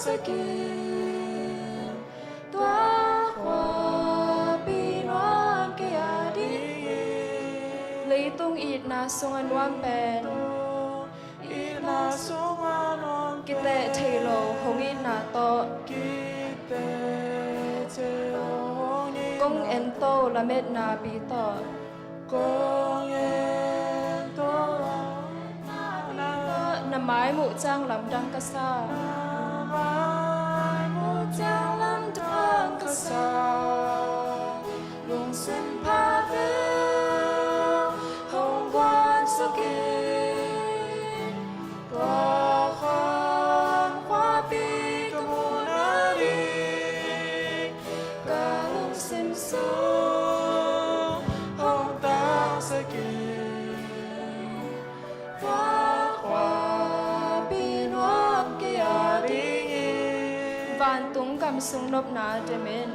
sẽ kín tỏa hoa bi noan kia đi lấy tung ít na sung an wang pen ít na sung an wang kita thầy lô hong ít na to công en to là mệt na bi to công en to nằm mái mụ trang làm đăng ca sa mụ trang làm đăng ca sa luồng xin pha về hồng quan sắc kín tỏa hoa bi ca mù na đi cả luồng xin xuống hồng ta sẽ kín tỏa hoa bi noa kia đi van tung cầm sung nộp na để mình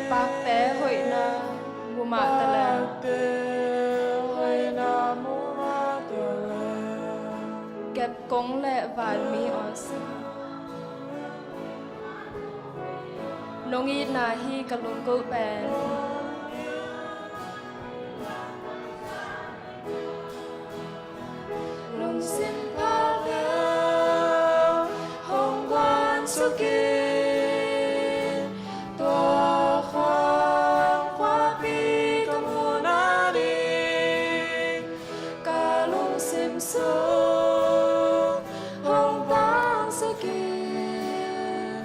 bạc té hội na mù mạ tà lè kẹp cống lẹ vàn mi on sa nông ít na hi cả lùng câu bèn nông xin pa leo hồng quan su kín tỏa hoa bi ca mù na đi cả lùng sim xuống hồng vang su kín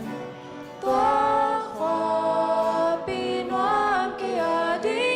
tỏa hoa bi noan kia đi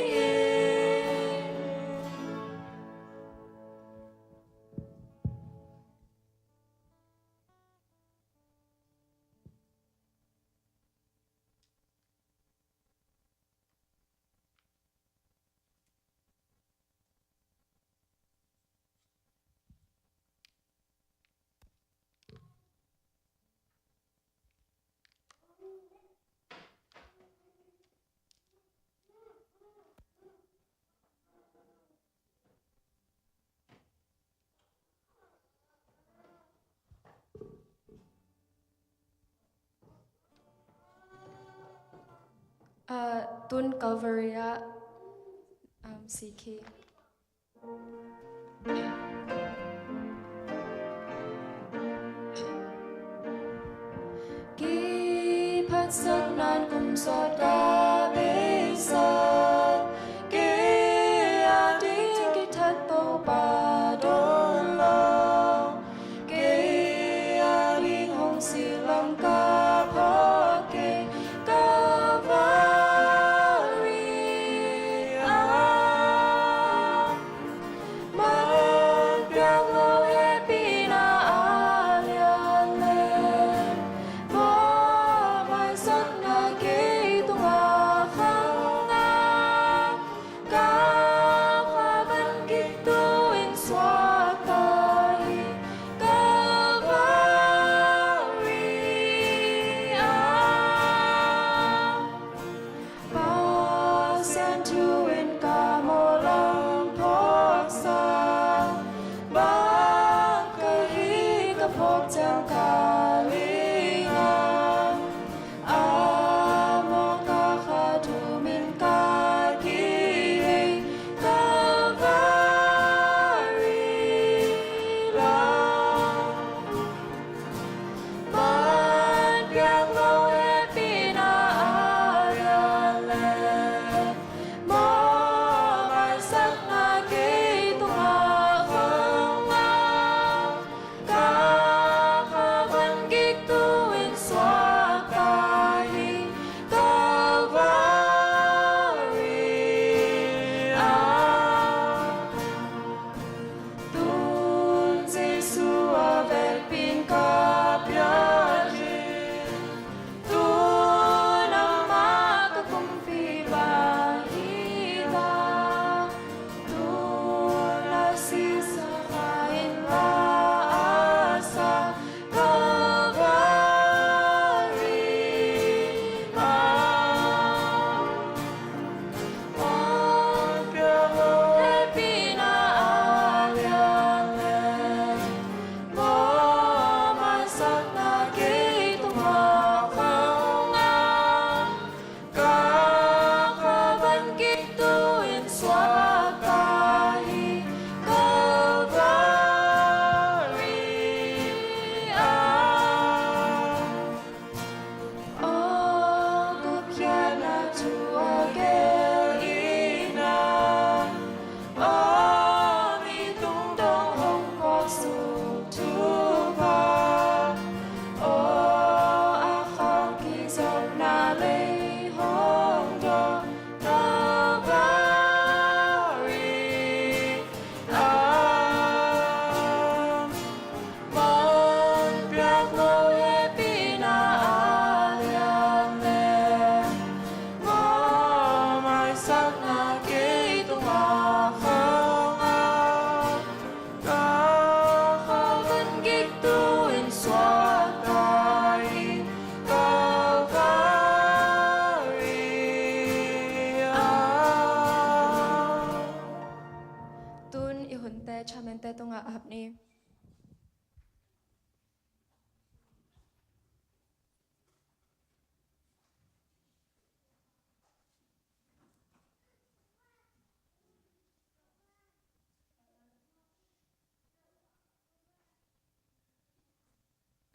Tun Calvaria CK Ki phát sắc nan cùng giọt ca bê sa Ki a đi ki thất tô bà đôn lo Ki a đi hồng si lâm ca phó kê ca vang hãy subscribe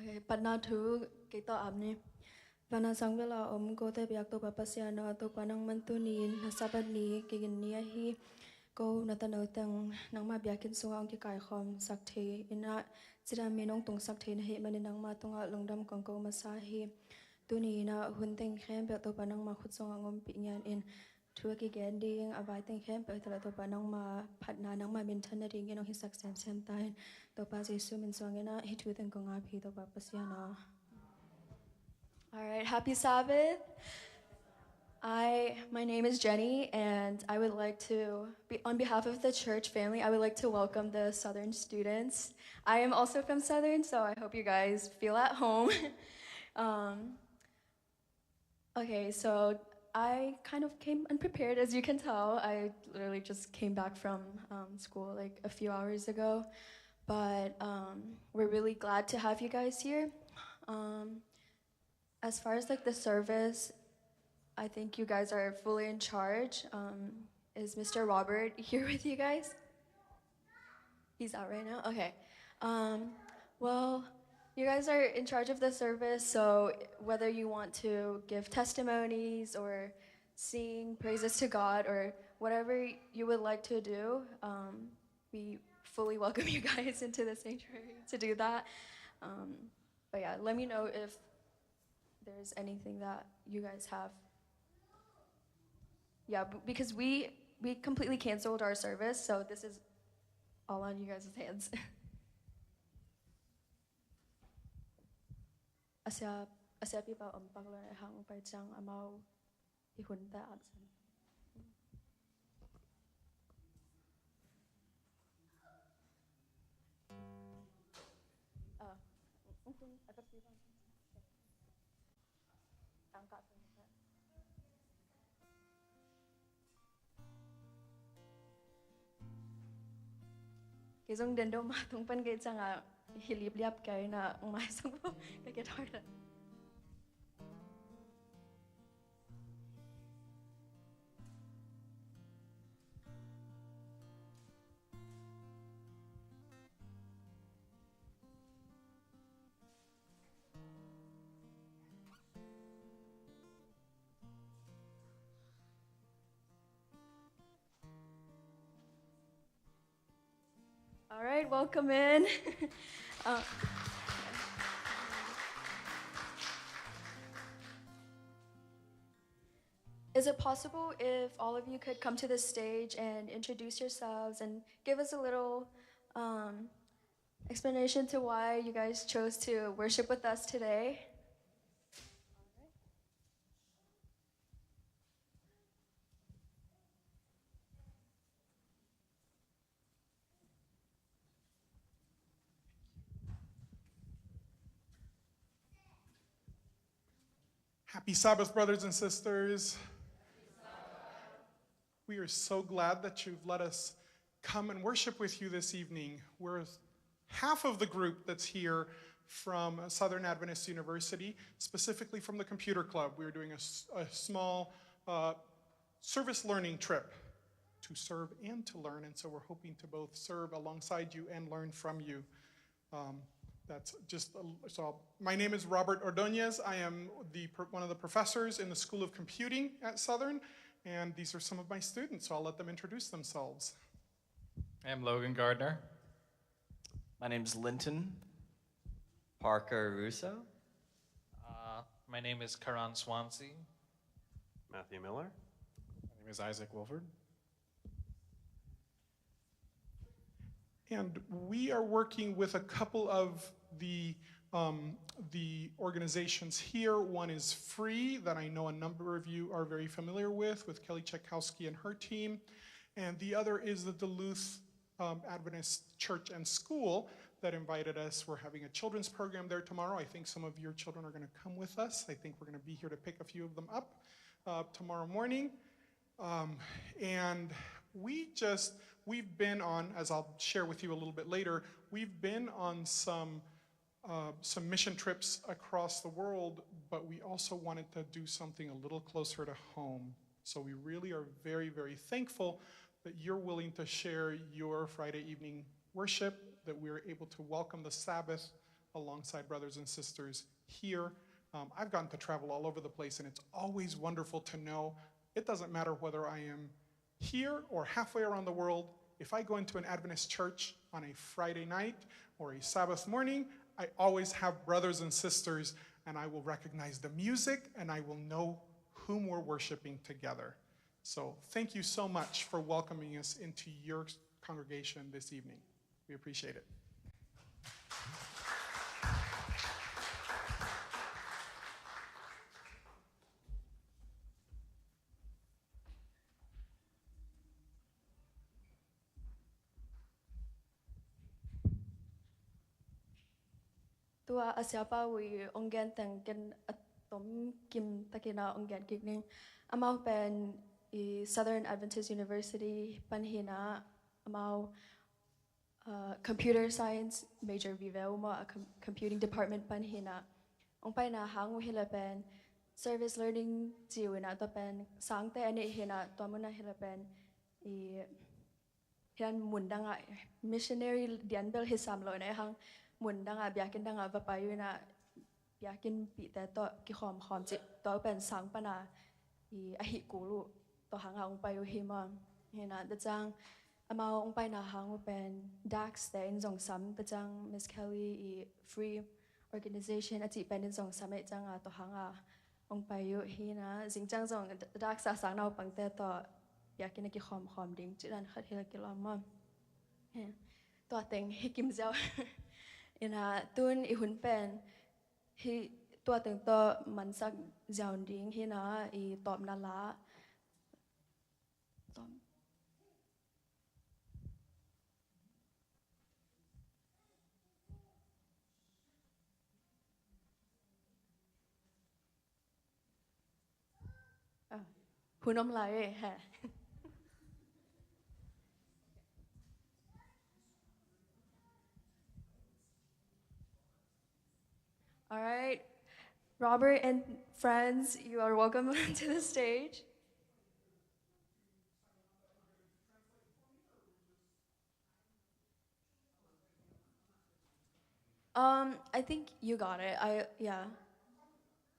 Okay, but not to kita amni. Panasang vela go te biak to papasiano to panang mantunin nasabat ni kigin niya hi go natanaw tang nang mabiakin sunga ang kikay khom sakte ina sira minong tung sakte na hi maninang matunga lungdam kong go masahi tuni na hunteng khem biak to panang ma khut sunga ngom pinyan in thua ki gending abai teng khem biak to panang ma phatna nang ma min thana ring inong hi sak sem sem tain to pa jesu min swangena hi thu teng kong api to papasiano. All right, happy Sabbath. My name is Jenny, and I would like to, on behalf of the church family, I would like to welcome the Southern students. I am also from Southern, so I hope you guys feel at home. Okay, so I kind of came unprepared, as you can tell. I literally just came back from school like a few hours ago, but we're really glad to have you guys here. As far as like the service, I think you guys are fully in charge. Is Mr. Robert here with you guys? He's out right now? Okay. Well, you guys are in charge of the service, so whether you want to give testimonies or sing praises to God or whatever you would like to do, we fully welcome you guys into the sanctuary to do that. But yeah, let me know if there's anything that you guys have. Yeah, because we completely canceled our service, so this is all on you guys' hands. Asya pipa paglo hang upay chang amaw ihunta absan. Kisong dendo matong pan kay nga hilip-liap kay na umasang po kay guitar. All right, welcome in. Is it possible if all of you could come to the stage and introduce yourselves and give us a little explanation to why you guys chose to worship with us today? Happy Sabbath, brothers and sisters. We are so glad that you've let us come and worship with you this evening. We're half of the group that's here from Southern Adventist University, specifically from the Computer Club. We're doing a small service learning trip to serve and to learn, and so we're hoping to both serve alongside you and learn from you. So my name is Robert Ordonez. I am one of the professors in the School of Computing at Southern, and these are some of my students, so I'll let them introduce themselves. I'm Logan Gardner. My name's Linton Parker Russo. My name is Karan Swansea. Matthew Miller. My name is Isaac Wolford. And we are working with a couple of the organizations here. One is Free, that I know a number of you are very familiar with Kelly Czechowski and her team. And the other is the Duluth Adventist Church and School that invited us. We're having a children's program there tomorrow. I think some of your children are going to come with us. I think we're going to be here to pick a few of them up tomorrow morning. And we've been on, as I'll share with you a little bit later, we've been on some mission trips across the world, but we also wanted to do something a little closer to home. So we really are very, very thankful that you're willing to share your Friday evening worship, that we're able to welcome the Sabbath alongside brothers and sisters here. I've gotten to travel all over the place, and it's always wonderful to know it doesn't matter whether I am here or halfway around the world. If I go into an Adventist church on a Friday night or a Sabbath morning, I always have brothers and sisters, and I will recognize the music, and I will know whom we're worshiping together. So thank you so much for welcoming us into your congregation this evening. We appreciate it. Tua asiapa we ongen tangken atom kim takina ongen gigning amau pen I Southern Adventist University panhina amau computer science major vive mo a computing department panhina ongpai na hangu hila pen service learning jiwina to pen sangte ani hina to muna hila pen I hian mundanga missionary dianbel hisam lo na hang mundanga biakin danga vapayuna biakin pite to ki khom chi to pen sang pana I ahi kulu to hanga ongpai hima hina the chang amao ongpai na hangu pen dax te in jong sam the chang Miss Kelly I free organization ati pen in jong sam e changa to hanga ongpai yu hina jingchang jong dax sa sang nau pangte to biakin ki khom ding chiran khat hila kilama to teng hikim jaw ina tun I hun pen hi tua teng to mansak jawn ding hina I top na la tom hunom lai ha All right, Robert and friends, you are welcome to the stage. I think you got it. Yeah.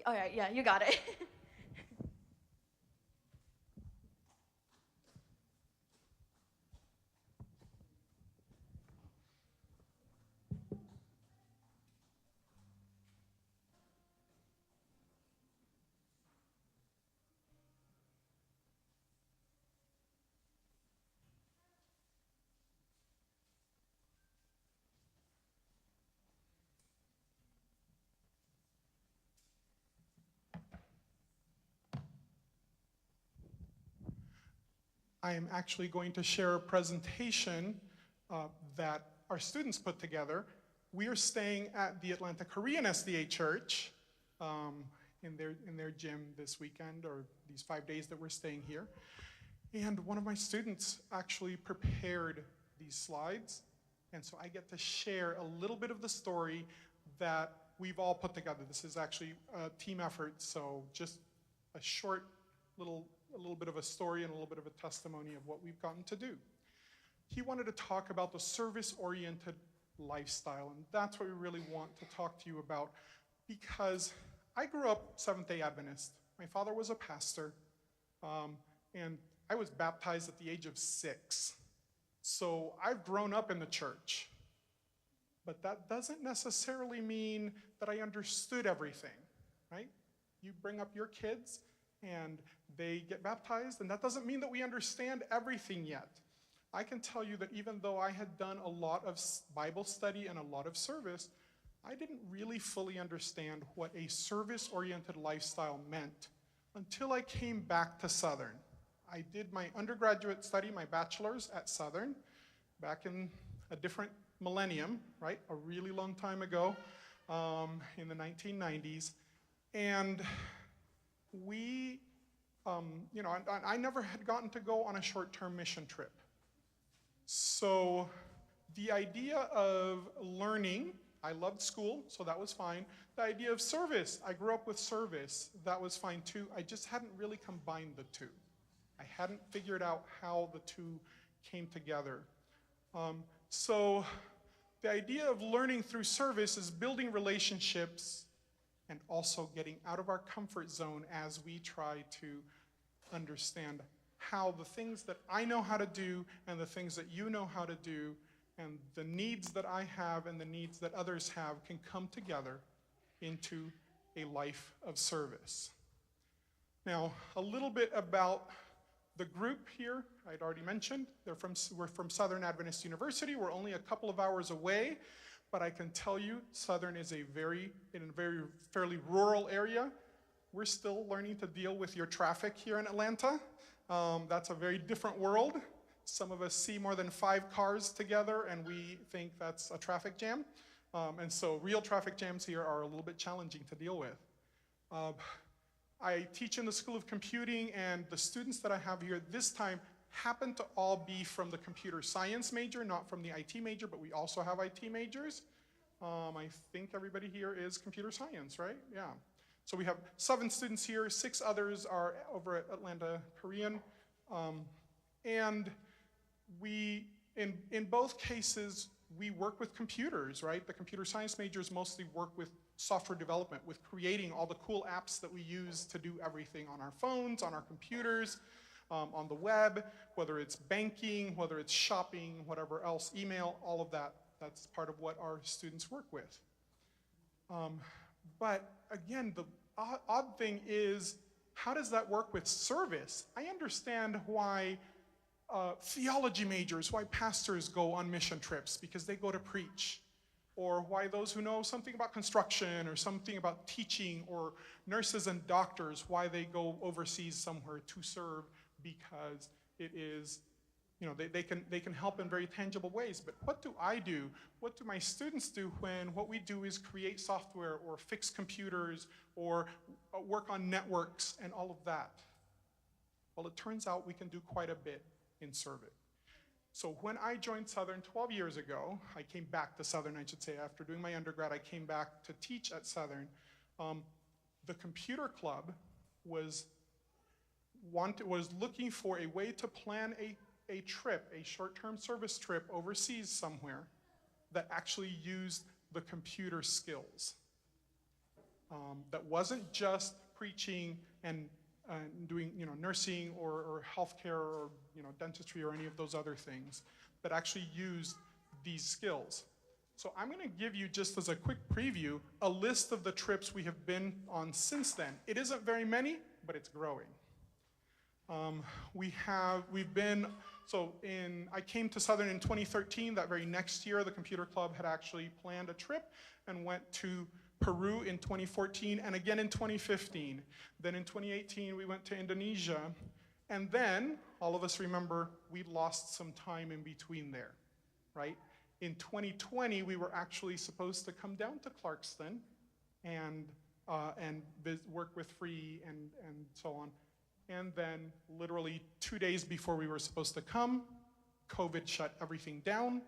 All right, yeah, you got it. I am actually going to share a presentation that our students put together. We are staying at the Atlanta Korean SDA Church in their gym this weekend, or these 5 days that we're staying here. And one of my students actually prepared these slides. And so I get to share a little bit of the story that we've all put together. This is actually a team effort, so just a short a little bit of a story and a little bit of a testimony of what we've gotten to do. He wanted to talk about the service-oriented lifestyle, and that's what we really want to talk to you about, because I grew up Seventh-day Adventist. My father was a pastor, and I was baptized at the age of 6. So I've grown up in the church, but that doesn't necessarily mean that I understood everything, right? You bring up your kids, and they get baptized, and that doesn't mean that we understand everything yet. I can tell you that even though I had done a lot of Bible study and a lot of service, I didn't really fully understand what a service-oriented lifestyle meant until I came back to Southern. I did my undergraduate study, my bachelor's at Southern, back in a different millennium, right? A really long time ago, in the 1990s. And we, I never had gotten to go on a short-term mission trip. So the idea of learning, I loved school, so that was fine. The idea of service, I grew up with service, that was fine too. I just hadn't really combined the two. I hadn't figured out how the two came together. So the idea of learning through service is building relationships and also getting out of our comfort zone as we try to understand how the things that I know how to do and the things that you know how to do and the needs that I have and the needs that others have can come together into a life of service. Now, a little bit about the group here, I'd already mentioned. We're from Southern Adventist University. We're only a couple of hours away, but I can tell you Southern is in a very fairly rural area. We're still learning to deal with your traffic here in Atlanta. That's a very different world. Some of us see more than 5 cars together and we think that's a traffic jam. And so real traffic jams here are a little bit challenging to deal with. I teach in the School of Computing, and the students that I have here this time happen to all be from the computer science major, not from the IT major, but we also have IT majors. I think everybody here is computer science, right? Yeah. So we have 7 students here, 6 others are over at Atlanta Korean. And we, in both cases, we work with computers, right? The computer science majors mostly work with software development, with creating all the cool apps that we use to do everything on our phones, on our computers, on the web, whether it's banking, whether it's shopping, whatever else, email, all of that. That's part of what our students work with. But again, the odd thing is, how does that work with service? I understand why theology majors, why pastors go on mission trips, because they go to preach. Or why those who know something about construction or something about teaching, or nurses and doctors, why they go overseas somewhere to serve, because it is, you know, they can help in very tangible ways. But what do I do? What do my students do when what we do is create software or fix computers or work on networks and all of that? Well, it turns out we can do quite a bit in service. So when I joined Southern 12 years ago, I came back to Southern, I should say, after doing my undergrad, I came back to teach at Southern. The computer club was looking for a way to plan a trip, a short-term service trip overseas somewhere that actually used the computer skills. That wasn't just preaching and doing, you know, nursing or healthcare or, you know, dentistry or any of those other things, but actually used these skills. So I'm going to give you, just as a quick preview, a list of the trips we have been on since then. It isn't very many, but it's growing. I came to Southern in 2013. That very next year, the computer club had actually planned a trip and went to Peru in 2014, and again in 2015. Then in 2018, we went to Indonesia. And then, all of us remember, we lost some time in between there, right? In 2020, we were actually supposed to come down to Clarkston and work with Free and so on. And then, literally 2 days before we were supposed to come, COVID shut everything down.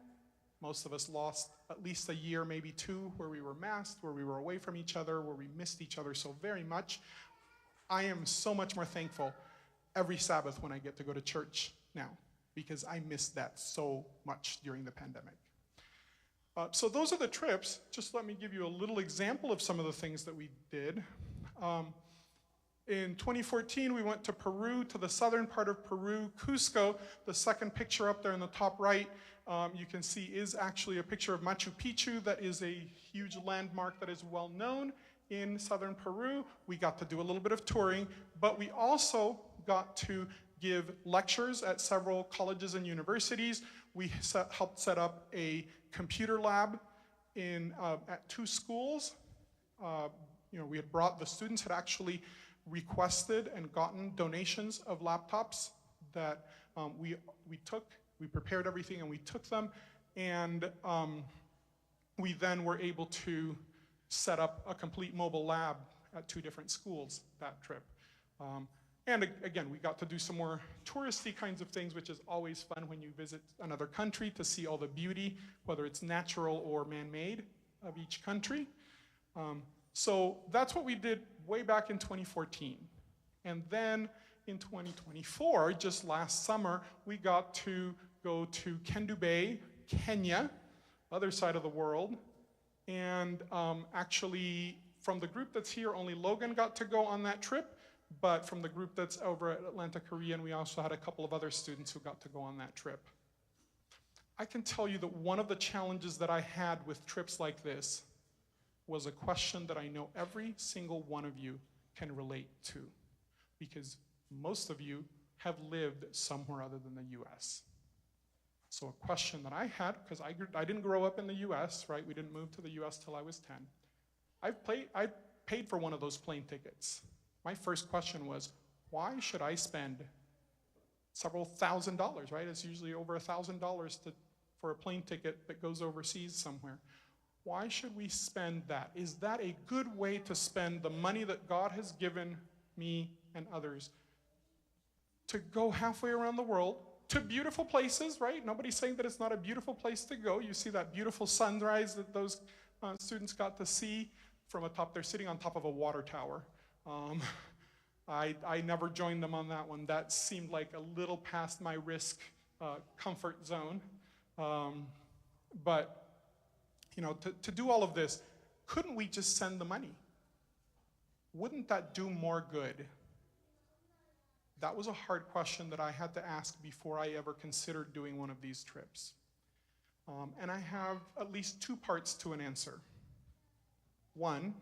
Most of us lost at least a year, maybe 2, where we were masked, where we were away from each other, where we missed each other so very much. I am so much more thankful every Sabbath when I get to go to church now, because I missed that so much during the pandemic. So those are the trips. Just let me give you a little example of some of the things that we did. In 2014, we went to Peru, to the southern part of Peru, Cusco. The second picture up there in the top right, you can see is actually a picture of Machu Picchu. That is a huge landmark that is well known in southern Peru. We got to do a little bit of touring, but we also got to give lectures at several colleges and universities. We helped set up a computer lab at 2 schools. The students had actually requested and gotten donations of laptops that we took. We prepared everything and we took them, and we then were able to set up a complete mobile lab at 2 different schools that trip. And again, we got to do some more touristy kinds of things, which is always fun when you visit another country, to see all the beauty, whether it's natural or man-made, of each country. So that's what we did way back in 2014. And then in 2024, just last summer, we got to go to Kendu Bay, Kenya, other side of the world. And actually, from the group that's here, only Logan got to go on that trip. But from the group that's over at Atlanta, Korea, we also had a couple of other students who got to go on that trip. I can tell you that one of the challenges that I had with trips like this was a question that I know every single one of you can relate to, because most of you have lived somewhere other than the US. So a question that I had, because I didn't grow up in the US, right? We didn't move to the US till I was 10. I paid for one of those plane tickets. My first question was, why should I spend several $1,000s, right? It's usually over $1,000 for a plane ticket that goes overseas somewhere. Why should we spend that? Is that a good way to spend the money that God has given me and others to go halfway around the world to beautiful places, right? Nobody's saying that it's not a beautiful place to go. You see that beautiful sunrise that those students got to see from atop. They're sitting on top of a water tower. I never joined them on that one. That seemed like a little past my risk comfort zone. But you know, to do all of this, couldn't we just send the money? Wouldn't that do more good? That was a hard question that I had to ask before I ever considered doing one of these trips. And I have at least two parts to an answer. One,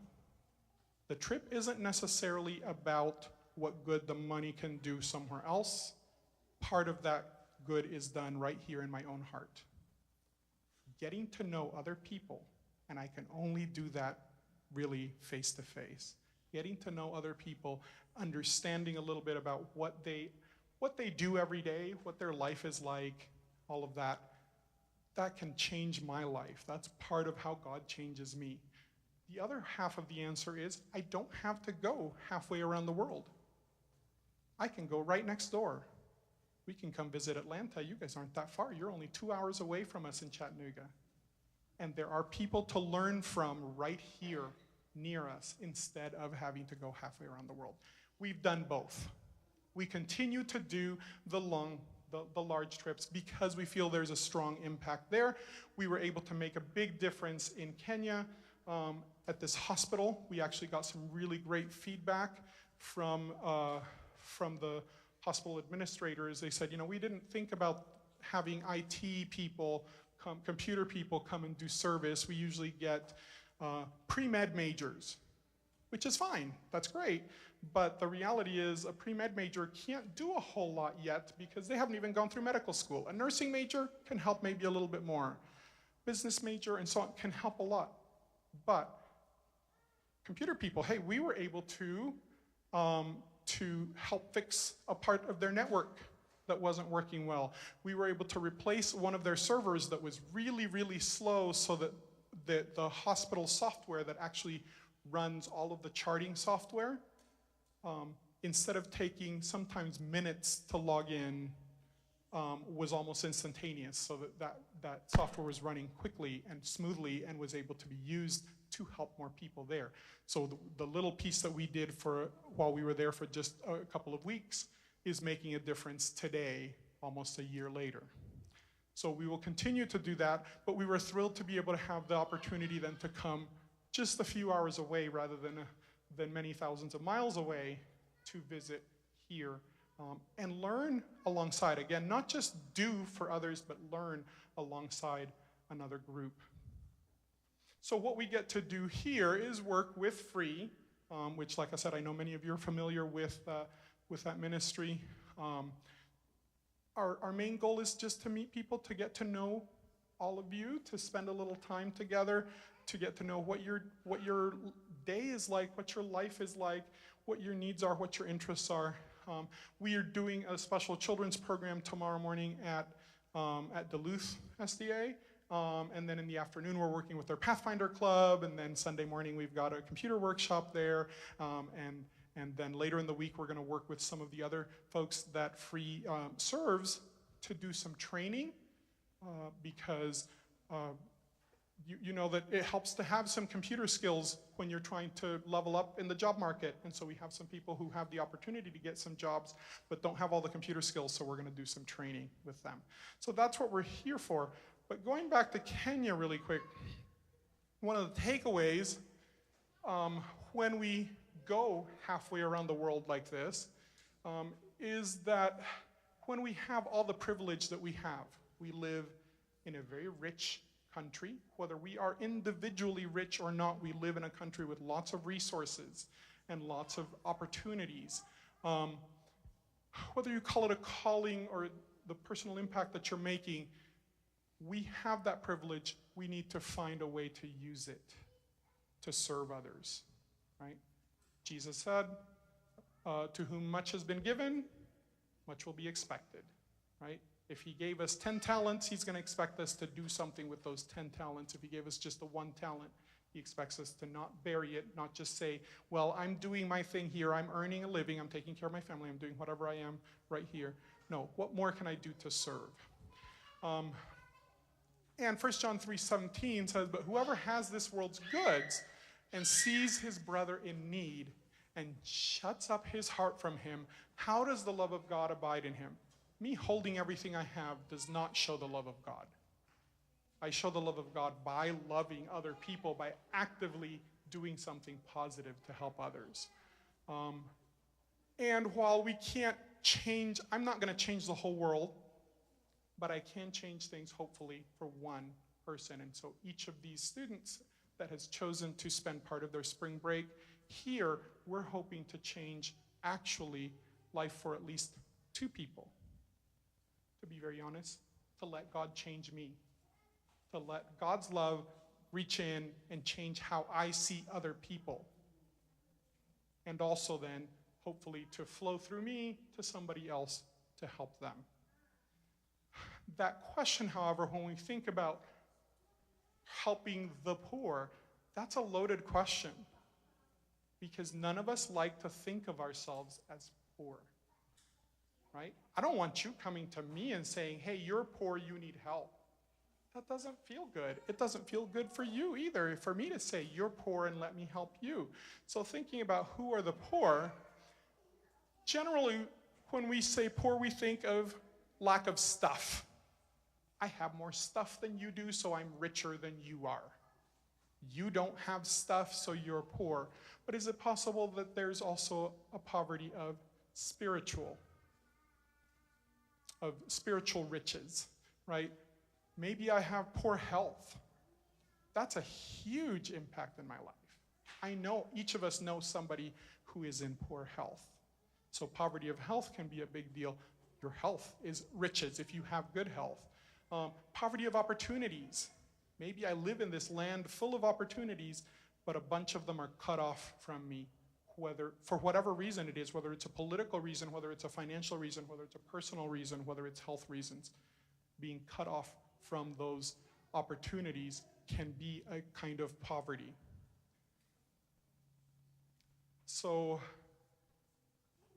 the trip isn't necessarily about what good the money can do somewhere else. Part of that good is done right here in my own heart. Getting to know other people, and I can only do that really face to face. Getting to know other people, understanding a little bit about what they do every day, what their life is like, all of that, that can change my life. That's part of how God changes me. The other half of the answer is I don't have to go halfway around the world. I can go right next door. We can come visit Atlanta. You guys aren't that far. You're only 2 hours away from us in Chattanooga. And there are people to learn from right here near us instead of having to go halfway around the world. We've done both. We continue to do the large trips because we feel there's a strong impact there. We were able to make a big difference in Kenya at this hospital. We actually got some really great feedback from the hospital administrators. They said, you know, we didn't think about having IT people, computer people come and do service. We usually get pre-med majors, which is fine. That's great. But the reality is a pre-med major can't do a whole lot yet because they haven't even gone through medical school. A nursing major can help maybe a little bit more. Business major and so on can help a lot. But computer people, hey, we were able to help fix a part of their network that wasn't working well. We were able to replace one of their servers that was really, really slow so that the hospital software that actually runs all of the charting software, instead of taking sometimes minutes to log in, was almost instantaneous, so that software was running quickly and smoothly and was able to be used to help more people there. So the little piece that we did while we were there for just a couple of weeks is making a difference today, almost a year later. So we will continue to do that, but we were thrilled to be able to have the opportunity then to come just a few hours away rather than many thousands of miles away to visit here and learn alongside. Again, not just do for others, but learn alongside another group. So what we get to do here is work with Free, which, like I said, I know many of you are familiar with that ministry. Our main goal is just to meet people, to get to know all of you, to spend a little time together, to get to know what your day is like, what your life is like, what your needs are, what your interests are. We are doing a special children's program tomorrow morning at Duluth SDA. And then in the afternoon, we're working with our Pathfinder Club. And then Sunday morning, we've got a computer workshop there. And then later in the week, we're going to work with some of the other folks that Free serves to do some training because you know that it helps to have some computer skills when you're trying to level up in the job market. And so we have some people who have the opportunity to get some jobs but don't have all the computer skills, so we're going to do some training with them. So that's what we're here for. But going back to Kenya really quick, one of the takeaways when we go halfway around the world like this is that when we have all the privilege that we have, we live in a very rich country. Whether we are individually rich or not, we live in a country with lots of resources and lots of opportunities. Whether you call it a calling or the personal impact that you're making, we have that privilege. We need to find a way to use it to serve others, right? Jesus said, to whom much has been given, much will be expected, right? If he gave us 10 talents, he's going to expect us to do something with those 10 talents. If he gave us just the one talent, he expects us to not bury it, not just say, well, I'm doing my thing here, I'm earning a living, I'm taking care of my family, I'm doing whatever I am right here. No, what more can I do to serve? And 1 John 3:17 says, but whoever has this world's goods and sees his brother in need and shuts up his heart from him, how does the love of God abide in him? Me holding everything I have does not show the love of God. I show the love of God by loving other people, by actively doing something positive to help others. And while we can't change, I'm not going to change the whole world, but I can change things, hopefully, for one person. And so each of these students that has chosen to spend part of their spring break here, we're hoping to change, actually, life for at least 2 people. To be very honest, to let God change me. To let God's love reach in and change how I see other people. And also then, hopefully, to flow through me to somebody else to help them. That question, however, when we think about helping the poor, that's a loaded question. Because none of us like to think of ourselves as poor. Right? I don't want you coming to me and saying, hey, you're poor, you need help. That doesn't feel good. It doesn't feel good for you either, for me to say, you're poor and let me help you. So thinking about who are the poor, generally, when we say poor, we think of lack of stuff. I have more stuff than you do, so I'm richer than you are. You don't have stuff, so you're poor. But is it possible that there's also a poverty of spiritual riches, right? Maybe I have poor health. That's a huge impact in my life. I know each of us knows somebody who is in poor health. So poverty of health can be a big deal. Your health is riches if you have good health. Poverty of opportunities. Maybe I live in this land full of opportunities, but a bunch of them are cut off from me, whether for whatever reason it is, whether it's a political reason, whether it's a financial reason, whether it's a personal reason, whether it's health reasons. Being cut off from those opportunities can be a kind of poverty. So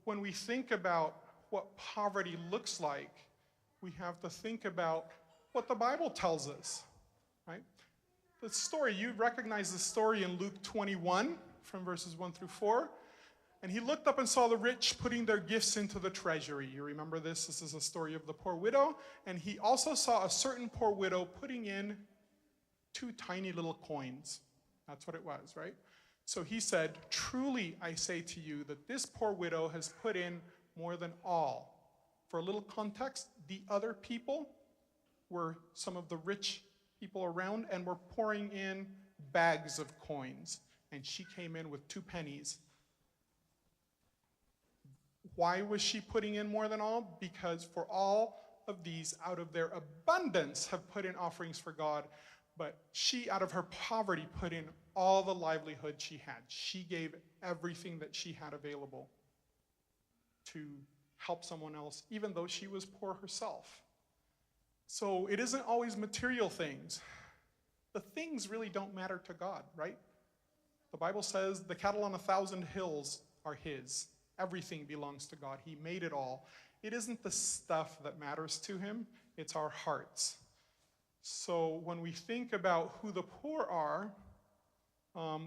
when we think about what poverty looks like, we have to think about what the Bible tells us, right? The story, you recognize the story in Luke 21 from verses 1 through 4. And he looked up and saw the rich putting their gifts into the treasury. You remember this? This is a story of the poor widow. And he also saw a certain poor widow putting in 2 tiny little coins. That's what it was, right? So he said, truly I say to you that this poor widow has put in more than all. For a little context, the other people were some of the rich people around and were pouring in bags of coins. And she came in with 2 pennies. Why was she putting in more than all? Because for all of these, out of their abundance, have put in offerings for God. But she, out of her poverty, put in all the livelihood she had. She gave everything that she had available to help someone else, even though she was poor herself. So it isn't always material things. The things really don't matter to God, right? The Bible says the cattle on 1,000 hills are his. Everything belongs to God. He made it all. It isn't the stuff that matters to him, it's our hearts. So when we think about who the poor are,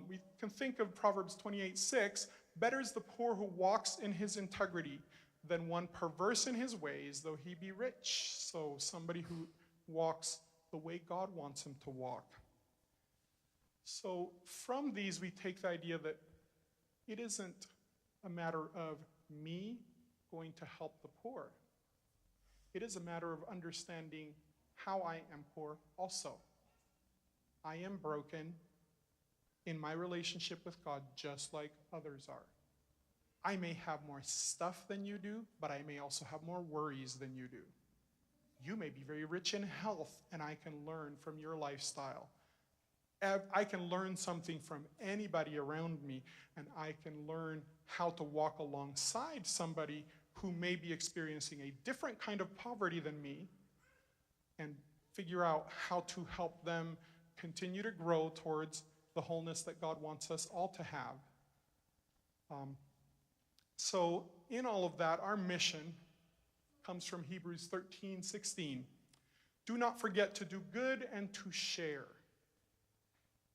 we can think of Proverbs 28:6. Better is the poor who walks in his integrity than one perverse in his ways, though he be rich. So somebody who walks the way God wants him to walk. So from these, we take the idea that it isn't a matter of me going to help the poor. It is a matter of understanding how I am poor also. I am broken in my relationship with God just like others are. I may have more stuff than you do, but I may also have more worries than you do. You may be very rich in health, and I can learn from your lifestyle. I can learn something from anybody around me, and I can learn how to walk alongside somebody who may be experiencing a different kind of poverty than me and figure out how to help them continue to grow towards the wholeness that God wants us all to have. So in all of that, our mission comes from Hebrews 13:16. Do not forget to do good and to share.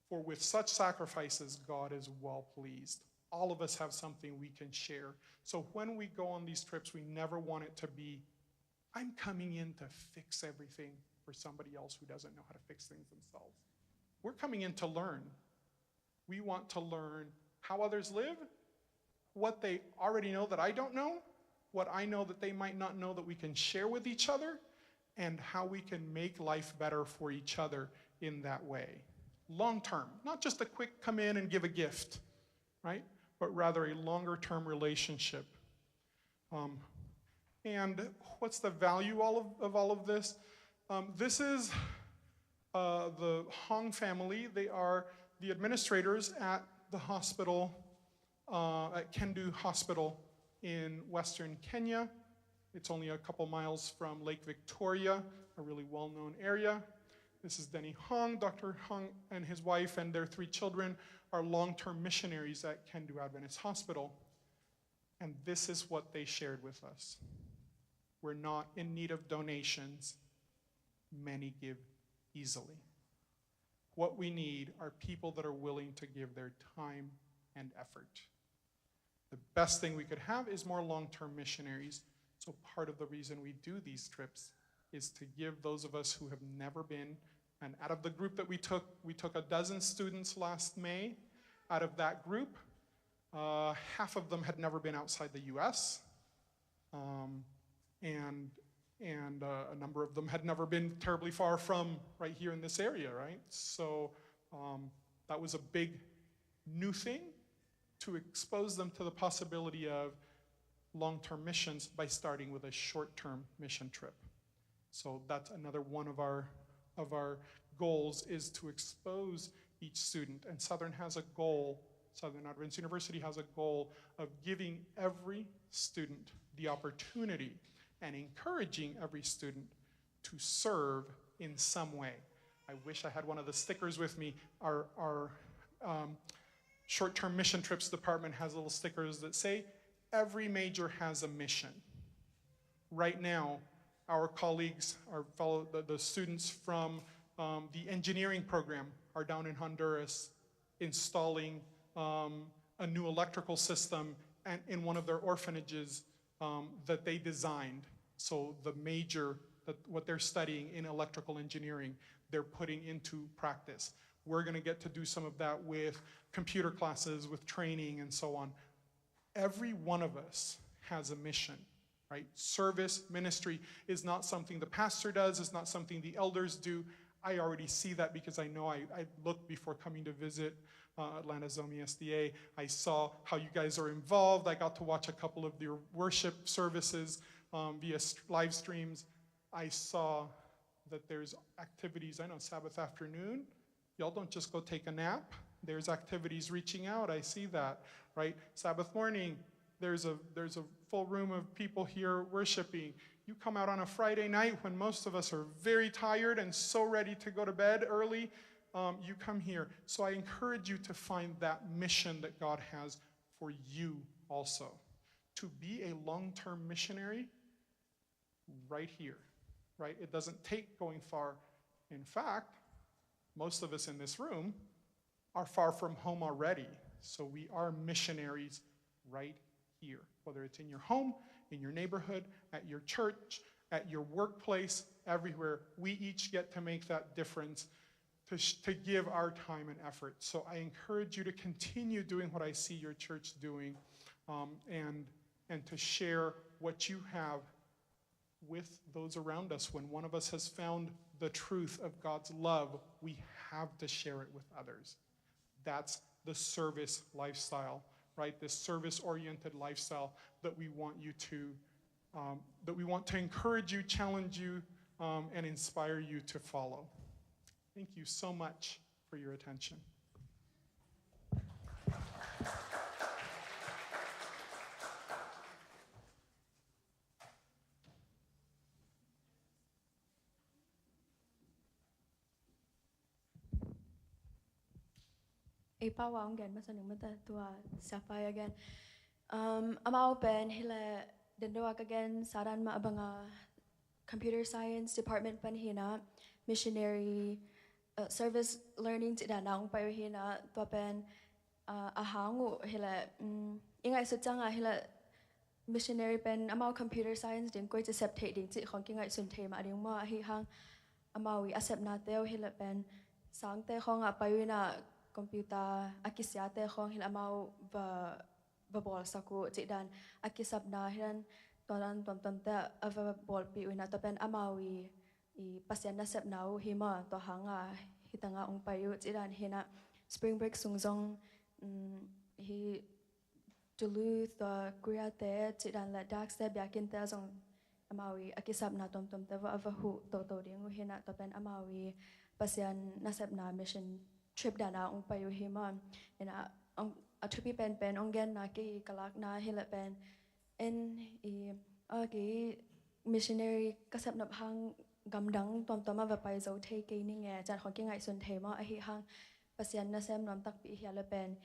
For with such sacrifices, God is well pleased. All of us have something we can share. So when we go on these trips, we never want it to be, I'm coming in to fix everything for somebody else who doesn't know how to fix things themselves. We're coming in to learn. We want to learn how others live, what they already know that I don't know, what I know that they might not know that we can share with each other, and how we can make life better for each other in that way. Long term, not just a quick come in and give a gift, right? But rather a longer term relationship. And what's the value of all of this? This is the Hong family. They are the administrators at the hospital, at Kendu Hospital in Western Kenya. It's only a couple miles from Lake Victoria, a really well-known area. This is Denny Hong. Dr. Hong and his wife and their 3 children are long-term missionaries at Kendu Adventist Hospital. And this is what they shared with us. We're not in need of donations. Many give easily. What we need are people that are willing to give their time and effort. The best thing we could have is more long-term missionaries. So part of the reason we do these trips is to give those of us who have never been, and out of the group that we took a dozen students last May. Out of that group, half of them had never been outside the U.S., and a number of them had never been terribly far from right here in this area, right? So that was a big new thing, to expose them to the possibility of long-term missions by starting with a short-term mission trip. So that's another one of our goals, is to expose each student. And Southern Adventist University has a goal of giving every student the opportunity and encouraging every student to serve in some way. I wish I had one of the stickers with me. Our short-term mission trips department has little stickers that say, every major has a mission. Right now, our colleagues, the students from the engineering program are down in Honduras installing a new electrical system in one of their orphanages that they designed. So the major, what they're studying in electrical engineering, they're putting into practice. We're going to get to do some of that with computer classes, with training, and so on. Every one of us has a mission, right? Service, ministry is not something the pastor does, it's not something the elders do. I already see that because I know I looked before coming to visit Atlanta Zomi SDA. I saw how you guys are involved. I got to watch a couple of your worship services via live streams. I saw that there's activities. I know Sabbath afternoon, y'all don't just go take a nap. There's activities reaching out. I see that, right? Sabbath morning, there's a full room of people here worshiping. You come out on a Friday night when most of us are very tired and so ready to go to bed early. You come here. So I encourage you to find that mission that God has for you also. To be a long-term missionary right here, right? It doesn't take going far. In fact, most of us in this room are far from home already. So we are missionaries right here, whether it's in your home, in your neighborhood, at your church, at your workplace, everywhere. We each get to make that difference, to give our time and effort. So I encourage you to continue doing what I see your church doing, and to share what you have with those around us. When one of us has found the truth of God's love, we have to share it with others. That's the service lifestyle, right? This service-oriented lifestyle that we want you to, that we want to encourage you, challenge you, and inspire you to follow. Thank you so much for your attention. Ipawa again, masanang mata tua sapay again. Amao ben hila dendowak again saran maabanga computer science department pan hina missionary service learning tidak naung payo hina tua pen ahangu hila ingai sejanga hila missionary pen amao computer science din koi accept ding chi khong kingai sun thema ding mo hi hang amawi accept na teo hila pen sang te khong apayo na komputer akisiate khong hil amau ba bol saku cidan akisap na hilan toran tom ta ava bol pi uina topen amawi I pasyan na sep nau hima to hanga hitanga ong payu cidan hina spring break sungzong hi Duluth kuya te cidan la dak se byakin te zong amawi akisap na tom ta ava hu to ding hina topen amawi pasyan na sep na mission trip dana ong payo hima ina ong atupi pen ongen na ki kalak na hila pen en ki missionary kasap nap hang gamdang tom ava pai zo the ke ni nge chan khong ki ngai sun the ma a hi hang pasyan na sem nom tak pi hiala pen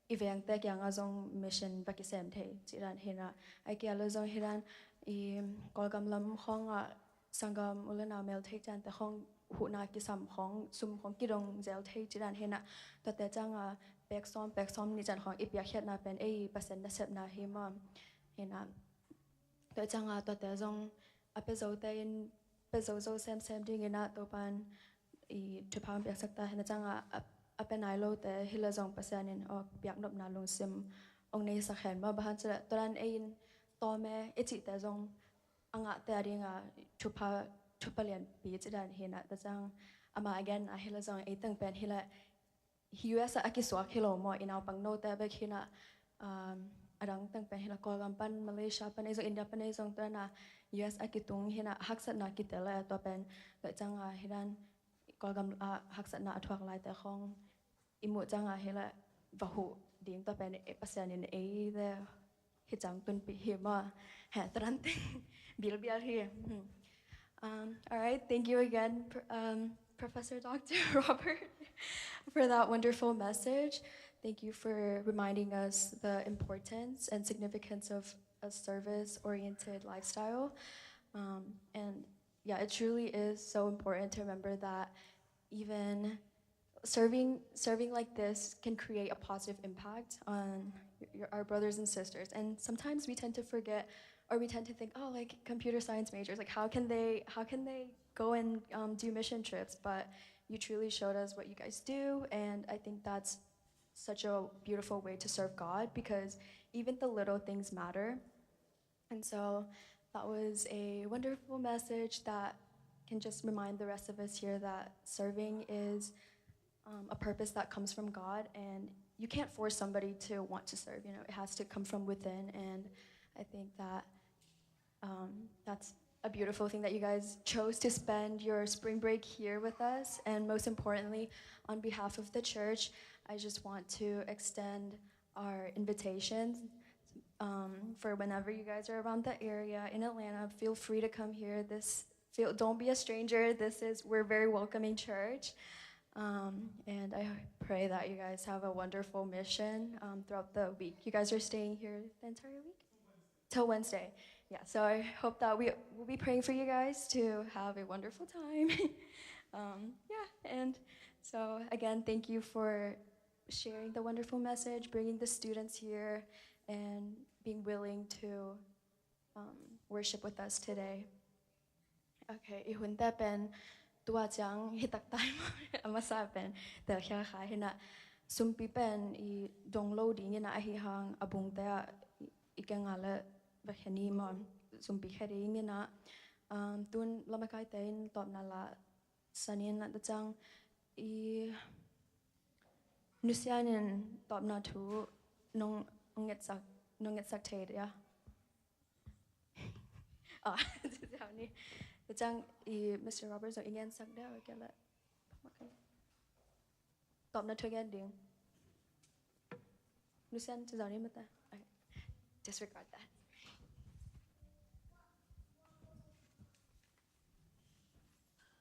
event te kyang azong mission bakisem the chiran hina ai ki alo zong hiran kolgam lam khong sangam ulana mel the chan te khong huna ki sam khong sum khong ki rong zel thei chiran hena to te changa pek som ni chan khong ipya khet na pen ei pasen na sep na hima hena to changa to te zong ape zo te in pe zo sem ding ina to pan I thupam pek sakta hena changa ape nai lo te hila zong pasen in ok pyak nop na lung sim ong nei sa khen ma bahan chara toran ein to me echi te zong anga te ringa thupalian pi chidan hina ta chang ama again a hila zong etang pen hila US akiswak hilo mo inaw pang no ta bek hina adang tang pen hila kolgam pan Malaysia pan ezong India pan ezong ta na US akitung hina haksat na kitela to pen ta chang a hiran kolgam haksat na athwak lai ta khong imu chang a hila vahu ding to pen e pasyan in e the hichang tun pi hima ha tran bil here. All right, thank you again, Professor Dr. Robert, for that wonderful message. Thank you for reminding us the importance and significance of a service-oriented lifestyle. And yeah, it truly is so important to remember that even serving like this can create a positive impact on our brothers and sisters. And sometimes we tend to forget, or we tend to think, oh, like computer science majors, like how can they go and do mission trips? But you truly showed us what you guys do, and I think that's such a beautiful way to serve God, because even the little things matter. And so that was a wonderful message that can just remind the rest of us here that serving is a purpose that comes from God, and you can't force somebody to want to serve. You know, it has to come from within, and I think that that's a beautiful thing that you guys chose to spend your spring break here with us. And most importantly, on behalf of the church, I just want to extend our invitation for whenever you guys are around the area in Atlanta. Feel free to come here. Don't be a stranger. We're a very welcoming church. And I pray that you guys have a wonderful mission throughout the week. You guys are staying here the entire week? Till Wednesday. Yeah, so I hope that we'll be praying for you guys to have a wonderful time. Yeah, and so again, thank you for sharing the wonderful message, bringing the students here, and being willing to worship with us today. โอเคอีหุ่นแต่เป็นตัวจังฮิตักไตมาอามาซาเป็นแต่แค่ขายเห็นนะซุมปีเป็นอีดงโลดีเนี่ยนะไอฮิฮังอบุงแต่อีแกงอะไรแบบนี้มันซุมปีแค่นี้เนี่ยนะตุนเราไม่เคยเต้นตอบนั่นละสันนี้นะแต่จังอีนุสยานินตอบนาทูนงเง็ดสักเทเดียอ๋อเจ้านี่แต่จังอีมิสเตอร์โรเบิร์ตส่งอีเงินสักเดียวแกละตอบนาทูแกดิ้งนุสยานจะเจ้านี่มั้ยตา disregard that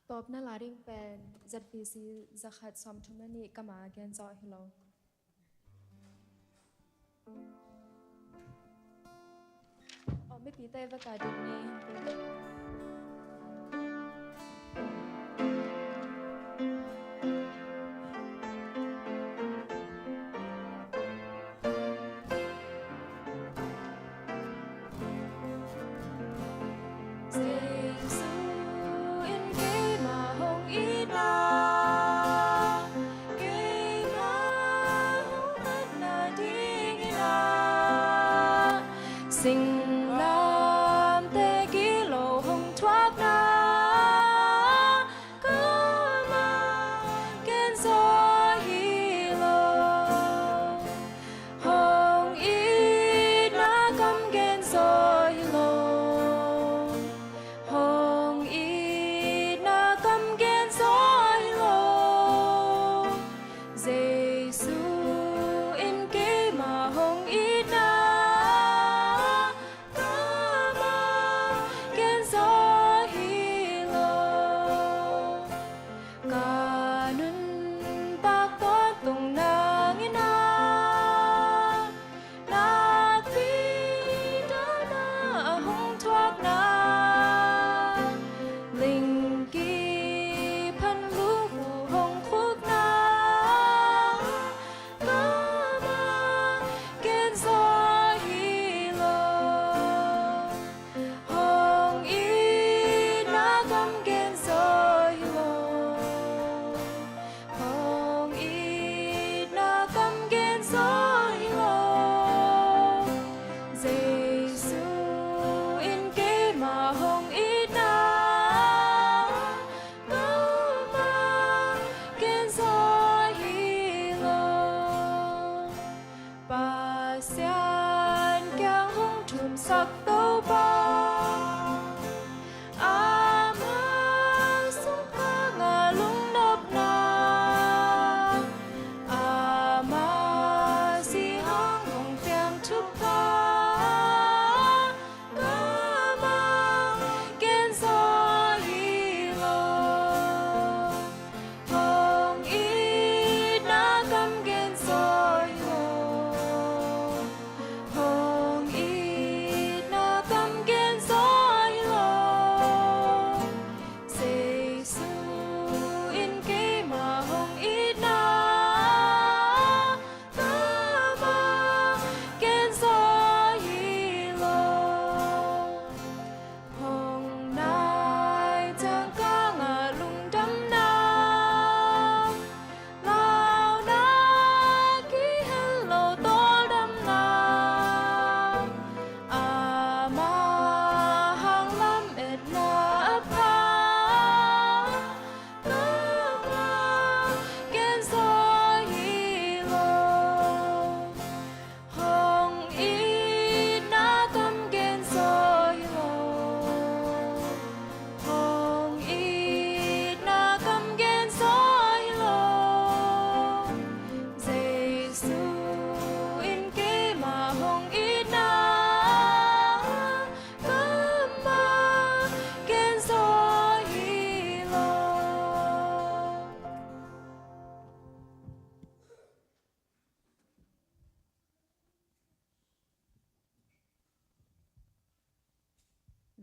ตอบนั่นลาริ่งเป็น ZPC จะขัดสมทุนนี่ก็มาแกนจอฮิโลอ๋อไม่ปีเต้ประกาศดินนี่สิ่งลามเตกิโลหงทวักนาก็มาเกณฑ์ซอฮิโลหงอีนากำเกณฑ์ซอฮิโลหงอีนากำเกณฑ์ซอฮิโลเจซูอินเกมาหงอีนาสักโตบาอามาสุขงาลุงนบนาอามาสีห้องของเตียงทุกพากามาเกณฑ์ซอฮิโลหงอีนากำเกณฑ์ซอฮิโลหงอี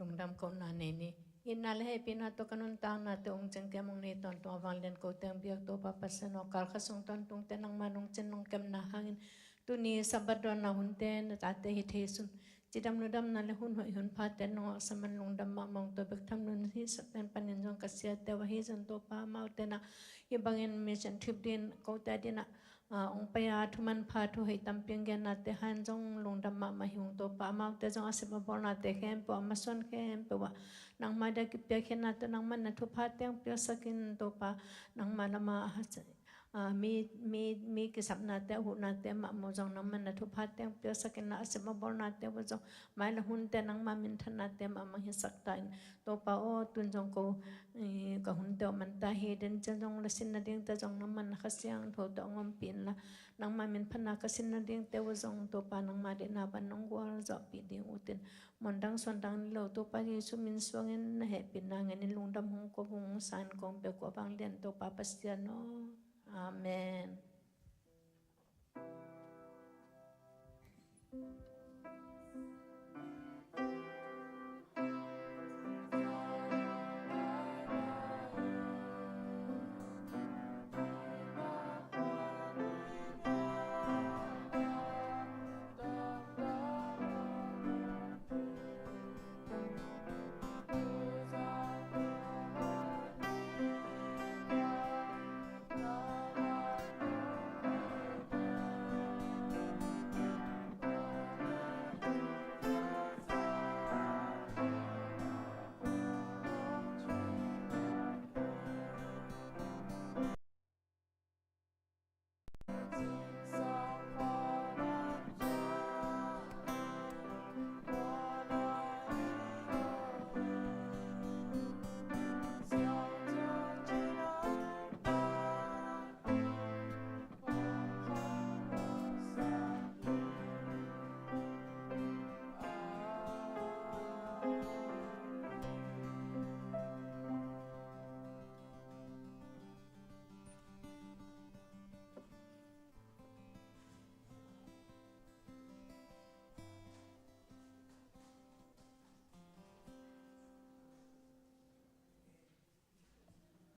ลงดำคนนาเนนี่อินนาเลให้ปีนาตัวกันุนตางนาตัวองจังแกมงเนตอนตัววันเล่นโกเตงเบียกตัวปะปัสนอกาลขสงตอนตรงเตนังมานงเจนงเกมนาหางตุนีสับบดอนนาหุนเตนตาเตหิเทสุน chỉ đam nu đam nà lệ hun hội hun pa tên nong sa man lung đam ma mong to bek tham nun hi sa tên panin jong kasia te wa hi jan to pa mau te na hi bangin mission trip din ko ta din na ong pa ya thuman pha thu hei tam ping gen na te han jong lung đam ma hiung to pa mau te jong ase ba bor na te khem po ma son khem po wa nang ma da ki pe khen na to nang man na thu pha teng pe sakin to pa nang ma lama mi ki sap na te hu na te ma mo jong nang man na thu pha teng pe sakin na ase ma bor na te wa jong mai la hun te nang ma min than na te ma hi sak ta to pa o tun jong ko ka hun te man ta he den chen jong la sin na ding ta jong nang man kha siang tho to ngom pin la nang ma min phan na ka sin na ding te wa jong to pa nang ma de na ban nong gwal zo pi ding utin mon dang son dang lo to pa hi su min so ngin na he pin na ngin lung dam hong ko bung san kong pe ko bang den to pa pasya no amen.